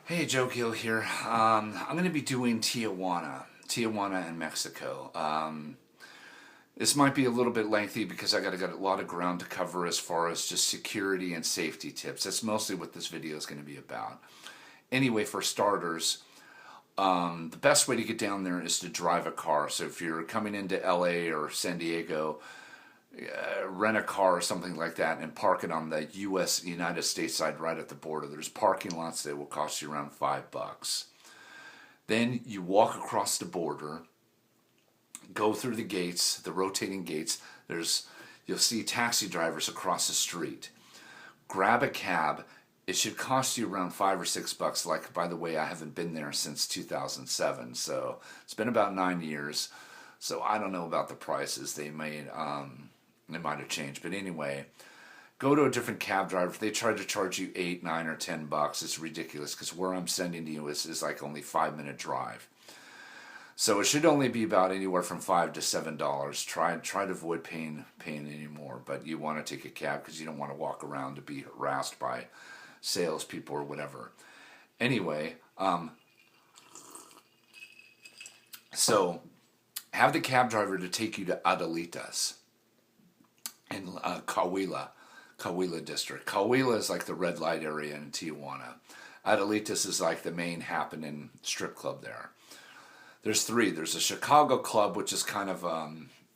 Hey, Joe Gill here. I'm going to be doing Tijuana in Mexico. This might be a little bit lengthy because got a lot of ground to cover as far as just security and safety tips. That's mostly what this video is going to be about. Anyway, for starters, the best way to get down there is to drive a car. So if you're coming into LA or San Diego, rent a car or something like that and park it on the United States side right at the border. There's parking lots that will cost you around $5. Then you walk across the border, go through the gates, the rotating gates. You'll see taxi drivers across the street. Grab a cab. It should cost you around $5 or $6. Like, by the way, I haven't been there since 2007, so it's been about 9 years. So I don't know about the prices. They might have changed, but anyway, go to a different cab driver. If they try to charge you $8, $9, or $10, it's ridiculous because where I'm sending you is like only 5 minute drive. So it should only be about anywhere from $5 to $7. Try to avoid paying any more, but you want to take a cab because you don't want to walk around to be harassed by salespeople or whatever. Anyway, so have the cab driver to take you to Adalitas in Cahuila district. Cahuila is like the red light area in Tijuana. Adalitas is like the main happening strip club there. There's three. There's a Chicago club, which is kind of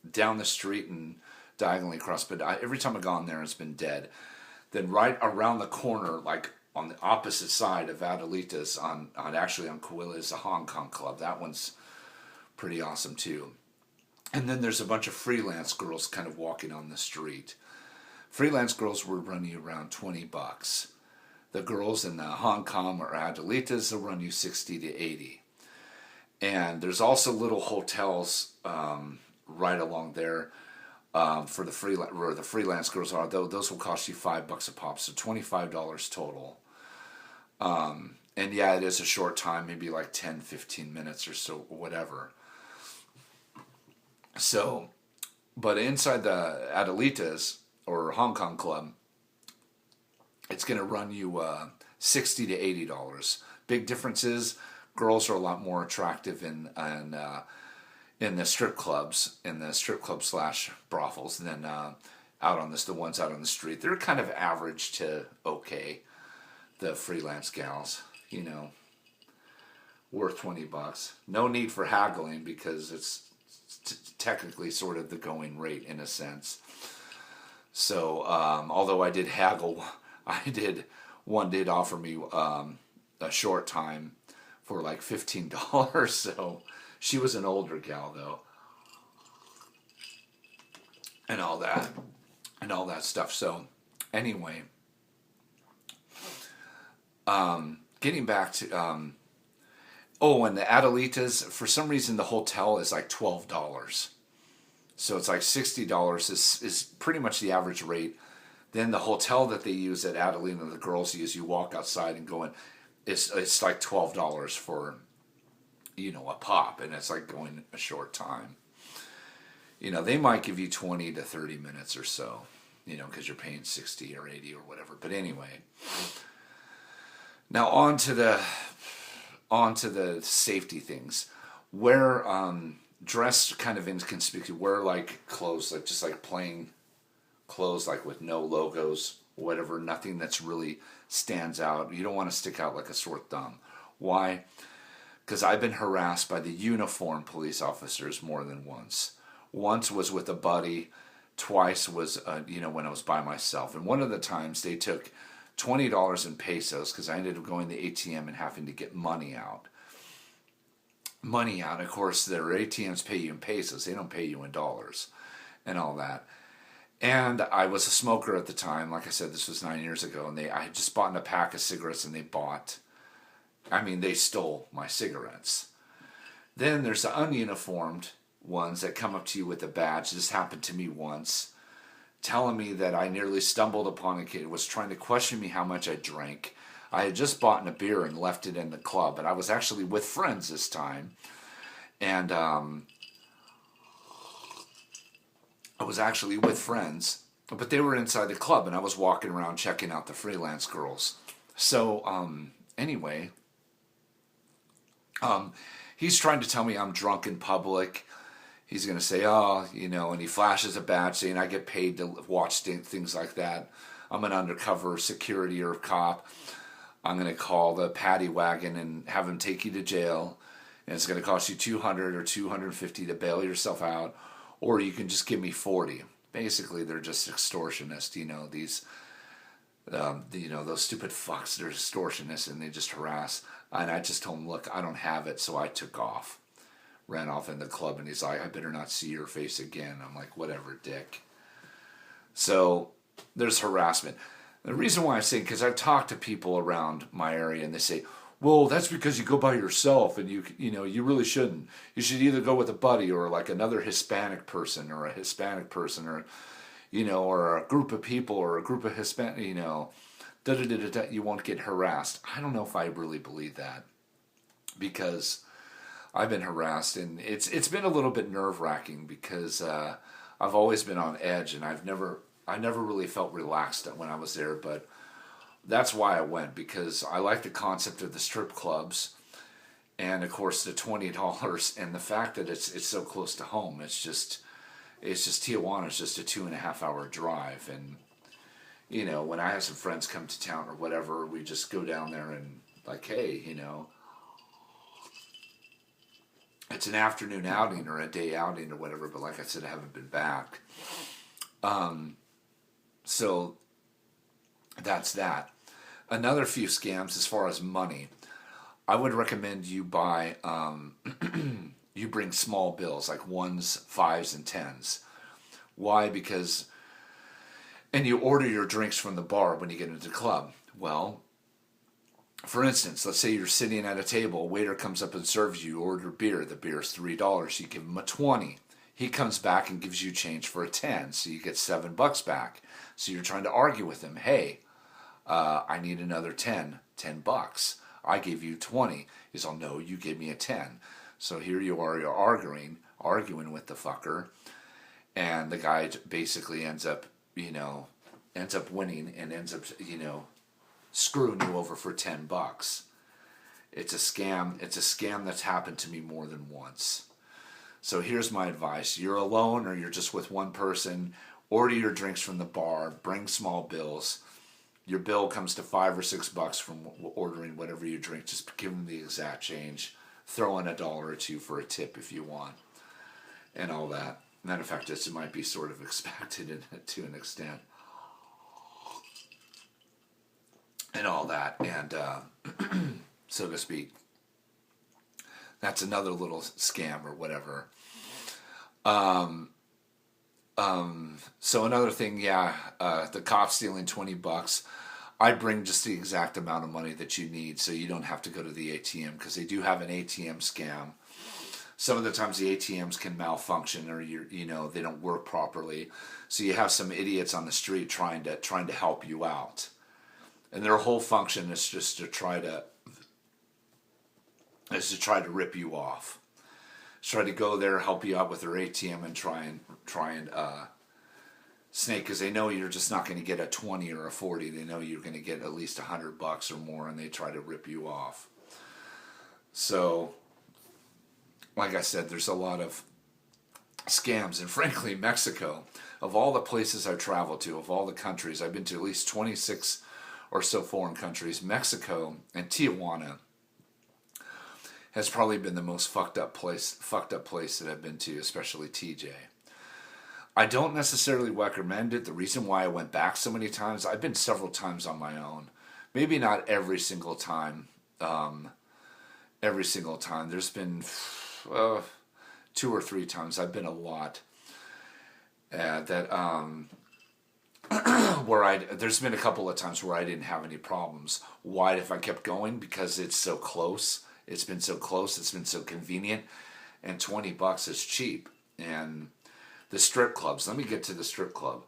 down the street and diagonally across, but every time I've gone there, it's been dead. Then right around the corner, like on the opposite side of Adalitas, on Cahuila, is the Hong Kong club. That one's pretty awesome too. And then there's a bunch of freelance girls kind of walking on the street. Freelance girls will run you around $20. The girls in the Hong Kong or Adalitas will run you 60 to 80. And there's also little hotels right along there for where the freelance girls are. Those will cost you $5 a pop, so $25 total. And yeah, it is a short time, maybe like 10, 15 minutes or so, whatever. So, but inside the Adalitas or Hong Kong club, it's going to run you $60 to $80. Big difference is girls are a lot more attractive in the strip clubs, slash brothels, than the ones out on the street. They're kind of average to okay. The freelance gals, worth $20. No need for haggling because it's technically sort of the going rate in a sense. So, although I did haggle, one did offer me a short time for like $15. So she was an older gal though, and all that stuff. So anyway, getting back to and the Adalitas, for some reason the hotel is like $12. So it's like $60 is pretty much the average rate. Then the hotel that they use at Adalita, the girls use, you walk outside and go in, it's like $12 for, a pop, and it's like going a short time. They might give you 20 to 30 minutes or so, because you're paying 60 or 80 or whatever. But anyway, now on to the safety things. Wear dress kind of inconspicuous. Wear like clothes, like just like plain clothes, like with no logos, whatever. Nothing that's really stands out. You don't want to stick out like a sore thumb. Why? Because I've been harassed by the uniformed police officers more than once. Once was with a buddy. Twice was when I was by myself. And one of the times they took $20 in pesos because I ended up going to the ATM and having to get money out. Of course, their ATMs pay you in pesos. They don't pay you in dollars and all that. And I was a smoker at the time. Like I said, this was 9 years ago. And I had just bought a pack of cigarettes and they stole my cigarettes. Then there's the ununiformed ones that come up to you with a badge. This happened to me once, telling me that I nearly stumbled upon a kid, was trying to question me how much I drank. I had just bought a beer and left it in the club, and I was actually with friends this time. And but they were inside the club, and I was walking around checking out the freelance girls. So anyway, Um, he's trying to tell me I'm drunk in public. He's going to say, oh, and he flashes a badge saying I get paid to watch things like that. I'm an undercover security or cop. I'm going to call the paddy wagon and have him take you to jail. And it's going to cost you $200 or $250 to bail yourself out. Or you can just give me $40. Basically, they're just extortionists, these, those stupid fucks, they're extortionists and they just harass. And I just told him, look, I don't have it, so I took off. Ran off in the club, and he's like, I better not see your face again. I'm like, whatever, dick. So there's harassment. The reason why I say, because I've talked to people around my area, and they say, well, that's because you go by yourself, and you really shouldn't. You should either go with a buddy or like another Hispanic person or a Hispanic person or, or a group of people or a group of Hispanic, you won't get harassed. I don't know if I really believe that, because I've been harassed, and it's been a little bit nerve-wracking because I've always been on edge, and I never really felt relaxed when I was there. But that's why I went, because I like the concept of the strip clubs, and of course the $20, and the fact that it's so close to home. It's just Tijuana is just a 2.5 hour drive, and when I have some friends come to town or whatever, we just go down there and like, hey, it's an afternoon outing or a day outing or whatever, but like I said, I haven't been back. So that's that. Another few scams as far as money. I would recommend you buy, you bring small bills, like 1s, 5s, and 10s. Why? Because, and you order your drinks from the bar when you get into the club. Well, for instance, let's say you're sitting at a table, a waiter comes up and serves you, order beer, the beer's $3, you give him a 20. He comes back and gives you change for a 10, so you get $7 back. So you're trying to argue with him, hey, I need another $10 I gave you 20. He's all, no, you gave me a 10. So here you are, you're arguing with the fucker, and the guy basically ends up winning and ends up, screwing you over for $10. It's a scam. It's a scam that's happened to me more than once. So here's my advice. You're alone or you're just with one person, order your drinks from the bar, bring small bills. Your bill comes to $5 or $6 from ordering whatever you drink. Just give them the exact change. Throw in $1 or $2 for a tip if you want, and all that. Matter of fact, it might be sort of expected to an extent. And all that, and so to speak. That's another little scam or whatever. So another thing, the cop stealing $20. I bring just the exact amount of money that you need, so you don't have to go to the ATM, because they do have an ATM scam. Some of the times the ATMs can malfunction, or they don't work properly, so you have some idiots on the street trying to help you out. And their whole function is just to try to rip you off. Try to go there, help you out with their ATM, and try and snake, because they know you're just not going to get a 20 or a 40. They know you're going to get at least $100 or more, and they try to rip you off. So, like I said, there's a lot of scams, and frankly, Mexico, of all the places I've traveled to, of all the countries, I've been to at least 26 or so foreign countries. Mexico and Tijuana has probably been the most fucked up place that I've been to, especially TJ. I don't necessarily recommend it. The reason why I went back so many times, I've been several times on my own. Maybe not every single time. There's been 2 or 3 times. I've been a lot. There's been a couple of times where I didn't have any problems. Why if I kept going? Because it's so close. It's been so close. It's been so convenient. And $20 is cheap. And the strip clubs. Let me get to the strip club.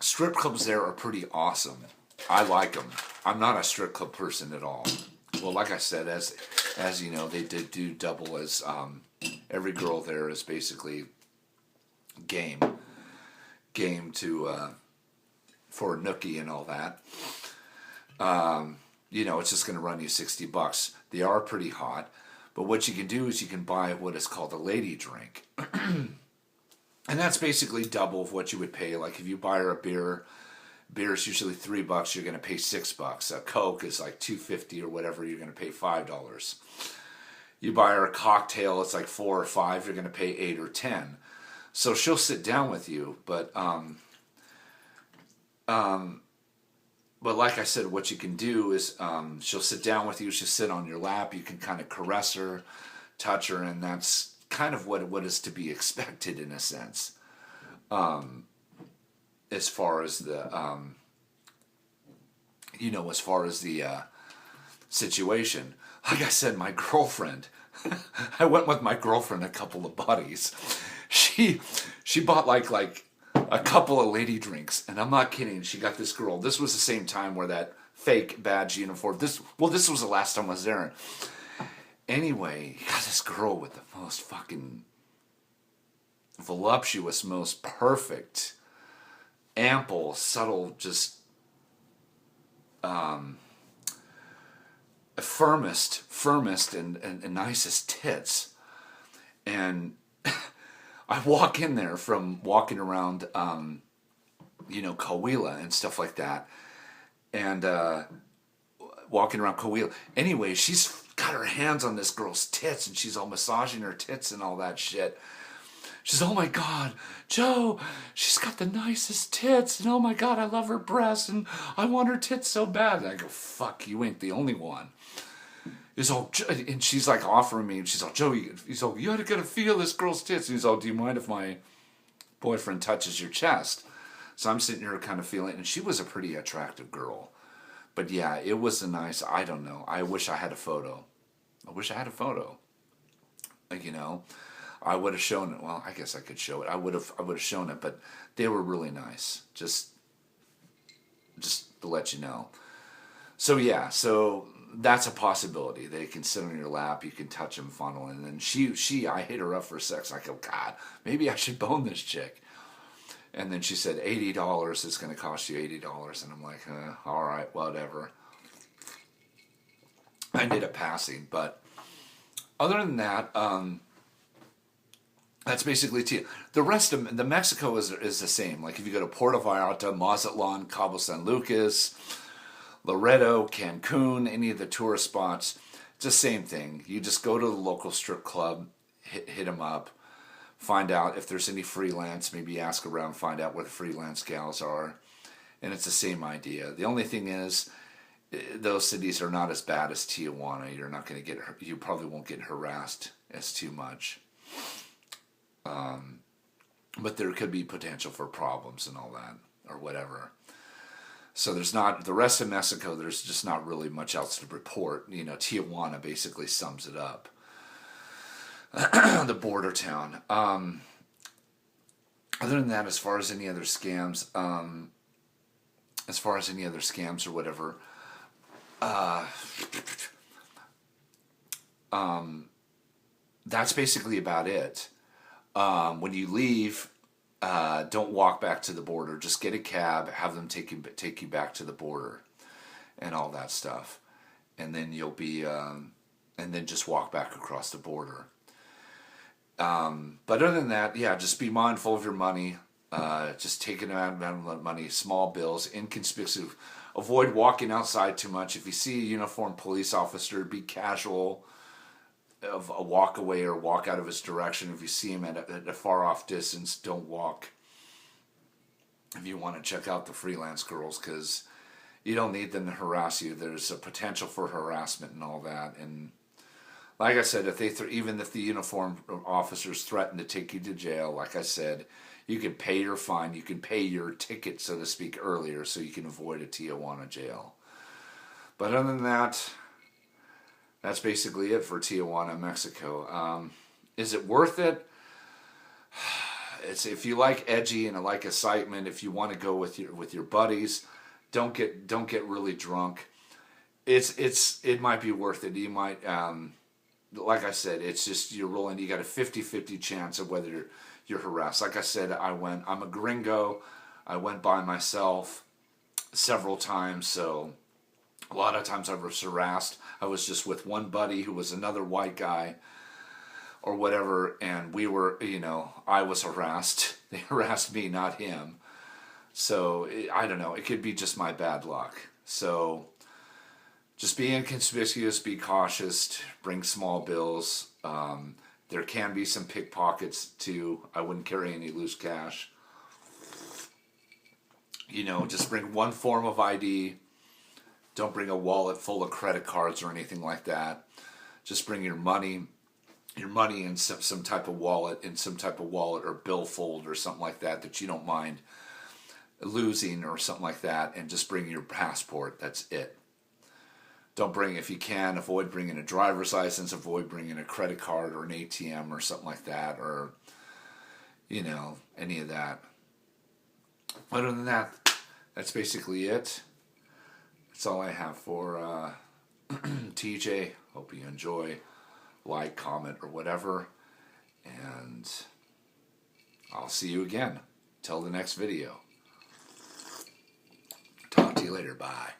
Strip clubs there are pretty awesome. I like them. I'm not a strip club person at all. Well, like I said, as you know, they did do double as every girl there is basically game to for nookie and all that. it's just going to run you $60. They are pretty hot, but what you can do is you can buy what is called a lady drink. And that's basically double of what you would pay. Like if you buy her a beer is usually $3. You're going to pay $6. A Coke is like $2.50 or whatever. You're going to pay $5. You buy her a cocktail, it's like $4 or $5. You're going to pay $8 or $10. So she'll sit down with you, but like I said, what you can do is she'll sit down with you. She'll sit on your lap. You can kind of caress her, touch her, and that's kind of what is to be expected in a sense, as far as the situation. Like I said, my girlfriend, I went with my girlfriend, a couple of buddies. She bought like a couple of lady drinks, and I'm not kidding. She got this girl. This was the same time where that fake badge uniform. This was the last time I was there. Anyway, he got this girl with the most fucking voluptuous, most perfect, ample, subtle, just firmest and nicest tits. And I walk in there from walking around, Cahulia and stuff like that. And walking around Cahulia. Anyway, she's got her hands on this girl's tits and she's all massaging her tits and all that shit. She's, oh my God, Joe, she's got the nicest tits. And oh my God, I love her breasts and I want her tits so bad. And I go, fuck, you ain't the only one. He's all, and she's like offering me, and she's all, Joe, he's all, you gotta feel this girl's tits. And he's all, do you mind if my boyfriend touches your chest? So I'm sitting here kind of feeling it, and she was a pretty attractive girl. But yeah, it was a nice, I don't know, I wish I had a photo. I would have shown it. Well, I guess I could show it. I would have shown it, but they were really nice. Just to let you know. So yeah, that's a possibility. They can sit on your lap, you can touch them, fondle, and then I hit her up for sex. I go, God, maybe I should bone this chick. And then she said, $80 is going to cost you $80. And I'm like, all right, whatever. I ended up passing. But other than that, that's basically the rest of the Mexico is the same. Like if you go to Puerto Vallarta, Mazatlan, Cabo San Lucas, Loreto, Cancun, any of the tourist spots, it's the same thing. You just go to the local strip club, hit them up, find out if there's any freelance, maybe ask around, find out where the freelance gals are, and it's the same idea. The only thing is, those cities are not as bad as Tijuana. You probably won't get harassed as too much. But there could be potential for problems and all that, or whatever. So there's not, the rest of Mexico, there's just not really much else to report. Tijuana basically sums it up. The border town. Other than that, as far as any other scams, or whatever, that's basically about it. When you leave, don't walk back to the border. Just get a cab, have them take you back to the border, and all that stuff, and then you'll be, and then just walk back across the border. But other than that, yeah, just be mindful of your money. Just take an amount of money, small bills, inconspicuous. Avoid walking outside too much. If you see a uniformed police officer, be casual of a walk away or walk out of his direction. If you see him at a far off distance, don't walk. If you want to check out the freelance girls, because you don't need them to harass you. There's a potential for harassment and all that. And like I said, even if the uniformed officers threaten to take you to jail, like I said, you can pay your fine. You can pay your ticket, so to speak, earlier, so you can avoid a Tijuana jail. But other than that, that's basically it for Tijuana, Mexico. Is it worth it? It's, if you like edgy and like excitement, if you want to go with your buddies, don't get really drunk. It might be worth it. You might, like I said, it's just you're rolling. You got a 50-50 chance of whether you're harassed. Like I said, I'm a gringo. I went by myself several times, so A lot of times I was harassed. I was just with one buddy who was another white guy or whatever, and we were, I was harassed. They harassed me, not him. So, I don't know. It could be just my bad luck. So, just be inconspicuous, be cautious, bring small bills. There can be some pickpockets too. I wouldn't carry any loose cash. Just bring one form of ID. Don't bring a wallet full of credit cards or anything like that. Just bring your money in some type of wallet, or billfold or something like that you don't mind losing or something like that, and just bring your passport. That's it. Don't bring, if you can, avoid bringing a driver's license, avoid bringing a credit card or an ATM or something like that, or, any of that. Other than that, that's basically it. That's all I have for TJ. Hope you enjoy. Like, comment, or whatever. And I'll see you again. Till the next video. Talk to you later. Bye.